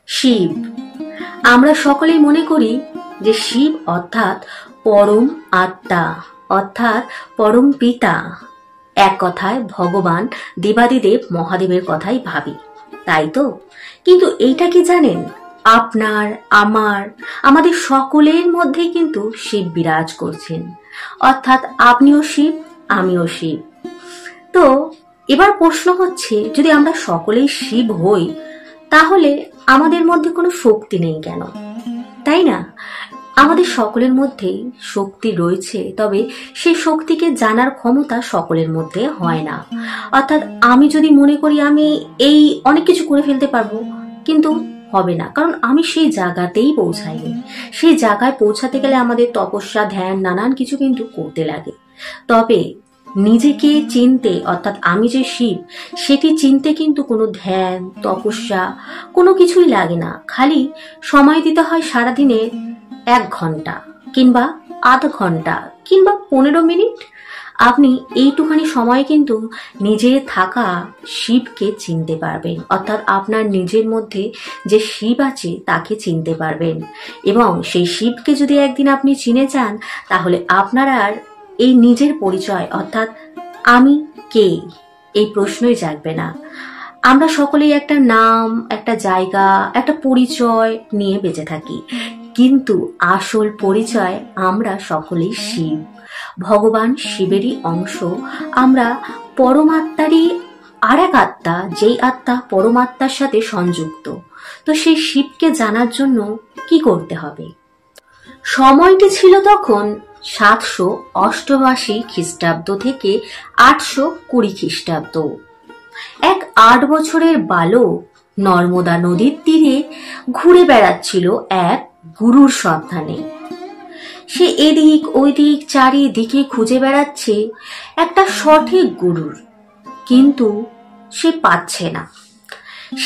শিব। আমরা সকলেই মনে করি যে শিব অর্থাৎ পরম আত্মা, অর্থাৎ পরম পিতা, এক কথায় ভগবান দেবাদিদেব মহাদেবের কথাই ভাবি, তাই তো? কিন্তু এইটা কি জানেন, আপনার আমার আমাদের সকলের মধ্যে কিন্তু শিব বিরাজ করছেন, অর্থাৎ আপনিও শিব, আমিও শিব। তো এবার প্রশ্ন হচ্ছে, যদি আমরা সকলেই শিব হই তাহলে আমাদের মধ্যে কোনো শক্তি নেই কেন, তাই না? আমাদের সকলের মধ্যেই শক্তি রয়েছে, তবে সেই শক্তিকে জানার ক্ষমতা সকলের মধ্যে হয় না। অর্থাৎ আমি যদি মনে করি আমি এই অনেক কিছু করে ফেলতে পারবো, কিন্তু হবে না, কারণ আমি সেই জায়গাতেই পৌঁছাইনি। সেই জায়গায় পৌঁছাতে গেলে আমাদের তপস্যা, ধ্যান, নানান কিছু কিন্তু করতে লাগে। তবে নিজেকে চিনতে, অর্থাৎ আমি যে শিব সেটি চিনতে কিন্তু কোনো ধ্যান, তপস্যা কোনো কিছুই লাগে না। খালি সময় দিতে হয় সারাদিনে 1 ঘন্টা কিংবা আধা ঘন্টা কিংবা 15 মিনিট। আপনি এইটুখানি সময় কিন্তু নিজে থাকা শিবকে চিনতে পারবেন, অর্থাৎ আপনার নিজের মধ্যে যে শিব আছে তাকে চিনতে পারবেন। এবং সেই শিবকে যদি একদিন আপনি চিনে যান, তাহলে আপনার আর এই নিজের পরিচয়, অর্থাৎ আমি কে, এই প্রশ্নই জাগবে না। আমরা সকলেই একটা নাম, একটা জায়গা, একটা পরিচয় নিয়ে বেঁচে থাকি, কিন্তু আসল পরিচয় আমরা সকলেই শিব, ভগবান শিবেরই অংশ। আমরা পরমাত্মারই আর এক আত্মা, যেই আত্মা পরমাত্মার সাথে সংযুক্ত। তো সেই শিবকে জানার জন্য কি করতে হবে? সময়টি ছিল তখন 788 খ্রিস্টাব্দ থেকে 820 খ্রিস্টাব্দ। এক 8 বছরের বালক নর্মদা নদীর তীরে ঘুরে বেড়াচ্ছিল এক গুরুর সন্ধানে। সে এদিক ওইদিক চারিদিকে খুঁজে বেড়াচ্ছে একটা সঠিক গুরুর, কিন্তু সে পাচ্ছে না।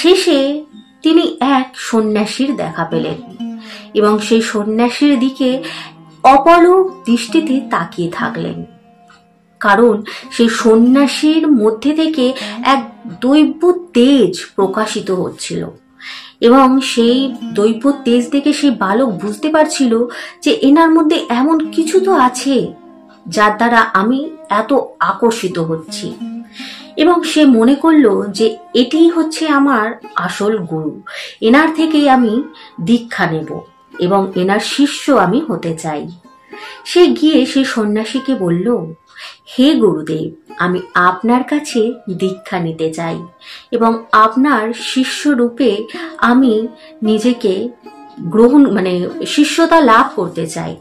শেষে তিনি এক সন্ন্যাসীর দেখা পেলেন এবং সেই সন্ন্যাসীর দিকে অপলক দৃষ্টিতে তাকিয়ে থাকলেন, কারণ সেই সন্ন্যাসীর মধ্যে থেকে এক দৈব তেজ প্রকাশিত হচ্ছিল এবং সেই দৈব তেজ দেখে সেই বালক বুঝতে পারছিল যে এনার মধ্যে এমন কিছু তো আছে যার দ্বারা আমি এত আকর্ষিত হচ্ছি। এবং সে মনে করলো যে এটাই হচ্ছে আমার আসল গুরু, এনার থেকেই আমি দীক্ষা নেব এবং এনার শিষ্য আমি হতে চাই। সে গিয়ে সেই সন্ন্যাসীকে বলল, হে গুরুদেব, আমি আপনার কাছে দীক্ষা নিতে চাই এবং আপনার শিষ্য রূপে আমি নিজেকে শিষ্যতা লাভ করতে চাই।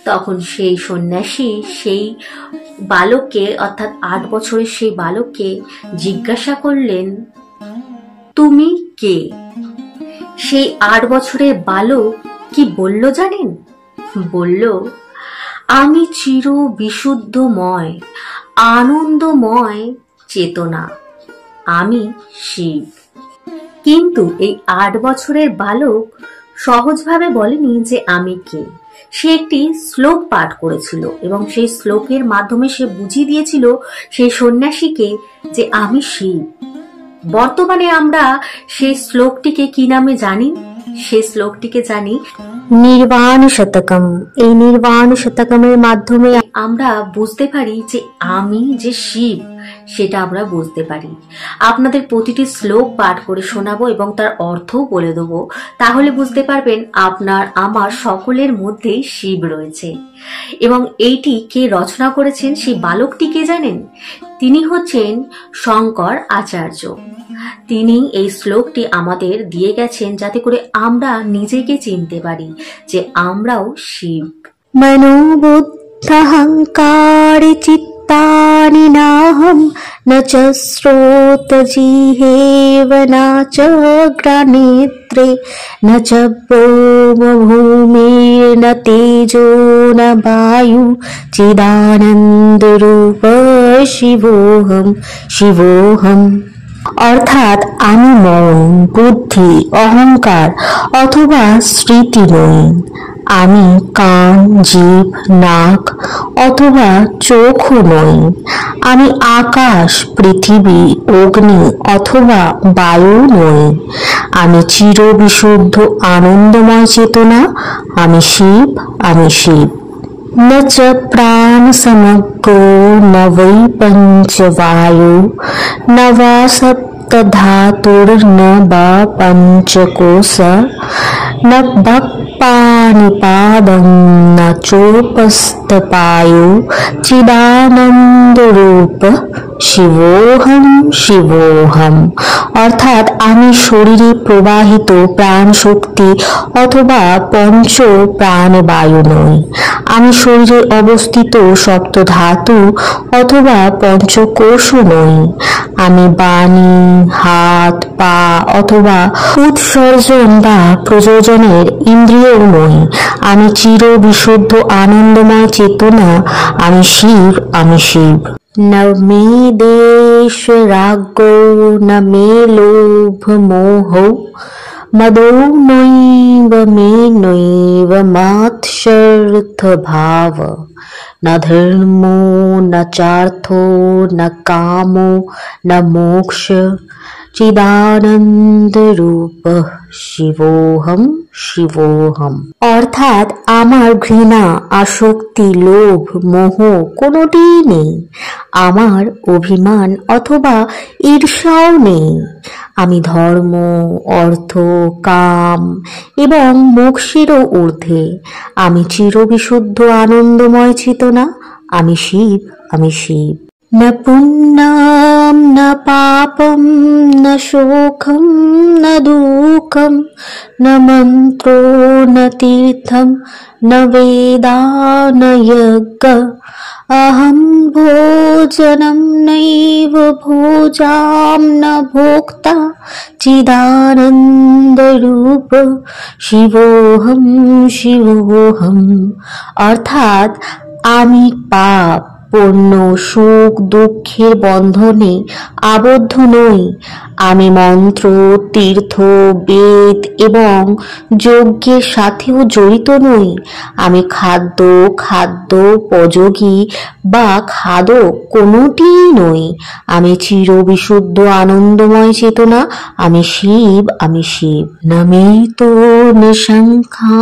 তখন সেই সন্ন্যাসী সেই বালককে, অর্থাৎ 8 বছরের সেই বালককে জিজ্ঞাসা করলেন, তুমি কে? সেই 8 বছরের বালক কি বলল জানেন? বলল, আমি চির বিশুদ্ধময়, আনন্দময় চেতনা, আমি শিব। কিন্তু এই 8 বছরের বালক সহজভাবে বলেনি যে আমি কে। সে একটি শ্লোক পাঠ করেছিল এবং সেই শ্লোকের মাধ্যমে সে বুঝিয়ে দিয়েছিল সেই সন্ন্যাসীকে যে আমি শিব। বর্তমানে আমরা সেই শ্লোকটিকে কি নামে জানি? সেই শ্লোকটিকে জানি নির্বাণ শতকম। এই নির্বাণ শতকমের মাধ্যমে আমরা বুঝতে পারি যে আমি যে শিব সেটা আমরা বুঝতে পারি। আপনাদের প্রতিটি শ্লোক পাঠ করে শোনাবো এবং তার অর্থও বলে দেবো, তাহলে বুঝতে পারবেন আপনার আমার সকলের মধ্যেই শিব রয়েছে। এবং এইটি কে রচনা করেছেন, সেই বালকটি কে জানেন? তিনি হচ্ছেন শঙ্কর আচার্য। তিনি এই শ্লোকটি আমাদের দিয়ে গেছেন যাতে করে আমরা নিজেকে চিনতে পারি যে আমরাও শিব। মনোবুদ্ধাহংকারে চিত্তানি নাহম ন চ শ্রোত জিহেব না চ গ্রানেত্রে ন চ ব্রহ্ম ভূমির ন তেজো ন বায়ু চিদানন্দ রূপ শিবোহম শিবোহম। অর্থাৎ আমি মন, বুদ্ধি, অহংকার অথবা স্মৃতি নই। আমি কান, জিভ, নাক অথবা চোখও নই। আমি আকাশ, পৃথিবী, অগ্নি অথবা বায়ু নই। আমি চিরবিশুদ্ধ আনন্দময় চেতনা। আমি শিব, আমি শিব। न च प्राणसमग्रो न वै पञ्चवायु न वा सप्तधातुर्न वा पञ्चकोश न भक्पाणिपादं न चोपस्थपायु চিদানন্দরূপ শিবোহম শিবোহম। অর্থাৎ আমি শরীরে প্রবাহিত প্রাণ শক্তি অথবা পঞ্চ প্রাণবায়ু নই। আমি শরীরে অবস্থিত সপ্ত ধাতু অথবা পঞ্চকোষও নই। আমি বাণী, হাত, পা অথবা উৎসর্জন বা প্রযোজনের ইন্দ্রিয়ও নই। আমি চির বিশুদ্ধ আনন্দময় চেতনা। আমি শিব, আমি শিব। न मे देश रागो न मे लोभ मोहो मदो नैव मे नैव मात्सर्थ भाव न धर्मो न चार्थो न कामो न मोक्ष চিদানন্দ রূপ শিবোহম শিবোহম। অর্থাৎ আমার ঘৃণা, আসক্তি, লোভ, মোহ কোনোটিই নেই। আমার অভিমান অথবা ঈর্ষাও নেই। আমি ধর্ম, অর্থ, কাম এবং মোক্ষেরও ঊর্ধ্বে। আমি চিরবিশুদ্ধ আনন্দময় চেতনা। আমি শিব, আমি শিব। न पुण्यं न पापं न शोकं न दुःखं न मन्त्रो न तीर्थं न वेदा न यज्ञ अहं भोजनं नैव भोजां न भोक्ता চিদানন্দরূপ শিবোহম শিবোহম। অর্থাৎ আমি পাপ, পুণ্য, সুখ, দুঃখের বন্ধনে আবদ্ধ নই। আমি মন্ত্র, তীর্থ, বেদ এবং যজ্ঞের সাথেও জড়িত নই। আমি খাদ্যোপযোগী বা খাদক কোনোটিই নই। আমি চিরবিশুদ্ধ আনন্দময় চেতনা। আমি শিব, আমি শিব। না মে তো নিঃসংখ্যা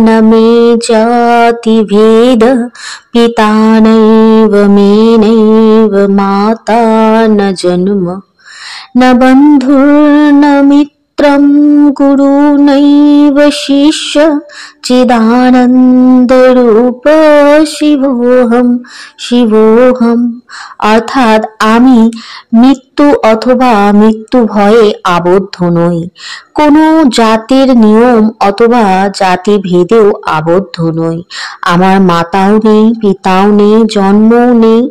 না মে জাতি ভেদ পিতা নৈব মে নৈব মাতা ন জন্ম न बन्धुर्न मित्रं गुरु नैव शिष्य চিদানন্দরূপ শিবোহম শিবোহম। অর্থাৎ আমি মৃত্যু অথবা মৃত্যু ভয়ে আবদ্ধ নই। কোনো জাতির নিয়ম অথবা জাতি ভেদেও আবদ্ধ নই। আমার মাতাও নেই, পিতাও নেই, জন্মও নেই।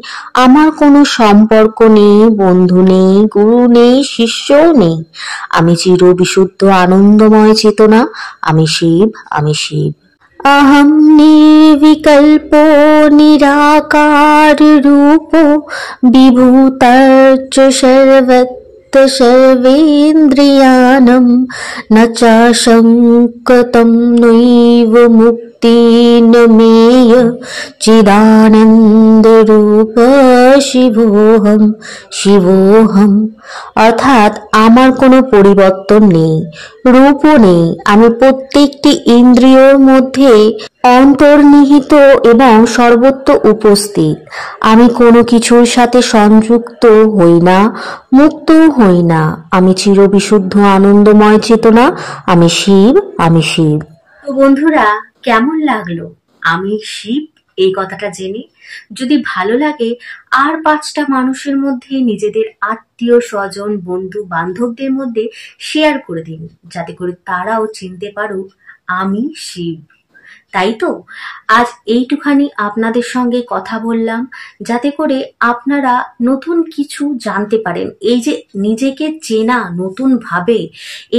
আমার কোনো সম্পর্ক নেই, বন্ধু নেই, গুরু নেই, শিষ্যও নেই। আমি চিরবিশুদ্ধ আনন্দময় চেতনা। আমি শিব, আমি শিব। अहं निर्विकल्पो निराकार रूपो विभूतश्च सर्वत्र सर्वेन्द्रियाणां न चाशङ्कतं नैव मुक्ति न मेय চিদানন্দরূপ শিবোহম শিবোহম। অর্থাৎ আমার কোনো পরিবর্তন নেই, রূপও নেই। আমি প্রত্যেকটি ইন্দ্রিয়র মধ্যে অন্তর্নিহিত এবং সর্বত্র উপস্থিত। আমি কোনো কিছুর সাথে সংযুক্ত হই না, মুক্ত হই না। আমি চিরবিশুদ্ধ আনন্দময় চেতনা। আমি শিব, আমি শিব। তো বন্ধুরা, কেমন লাগলো আমি শিব এই কথাটা জেনে? যদি ভালো লাগে আর 5টা মানুষের মধ্যে, নিজেদের আত্মীয় স্বজন, বন্ধু বান্ধবদের মধ্যে শেয়ার করে দিন, যাতে করে তারাও চিনতে পারুক আমি শিব। তাই তো আজ এইটুখানি আপনাদের সঙ্গে কথা বললাম, যাতে করে আপনারা নতুন কিছু জানতে পারেন। এই যে নিজেকে চেনা নতুন ভাবে,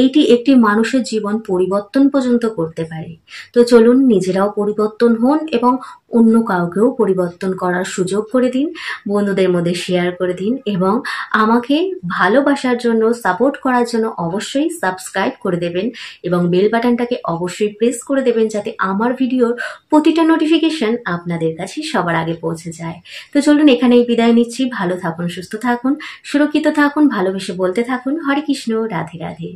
এইটি একটি মানুষের জীবন পরিবর্তন পর্যন্ত করতে পারে। তো চলুন নিজেরাও পরিবর্তন হন এবং অন্য কাউকেও পরিবর্তন করার সুযোগ করে দিন। বন্ধুদের মধ্যে শেয়ার করে দিন এবং আমাকে ভালোবাসার জন্য, সাপোর্ট করার জন্য অবশ্যই সাবস্ক্রাইব করে দেবেন এবং বেল বাটনটাকে অবশ্যই প্রেস করে দেবেন, যাতে আমার ভিডিওর প্রতিটা নোটিফিকেশন আপনাদের কাছে সবার আগে পৌঁছে যায়। তো চলুন এখানেই বিদায় নিচ্ছি। ভালো থাকুন, সুস্থ থাকুন, সুরক্ষিত থাকুন, ভালোবেসে বলতে থাকুন হরে কৃষ্ণ, রাধে রাধে।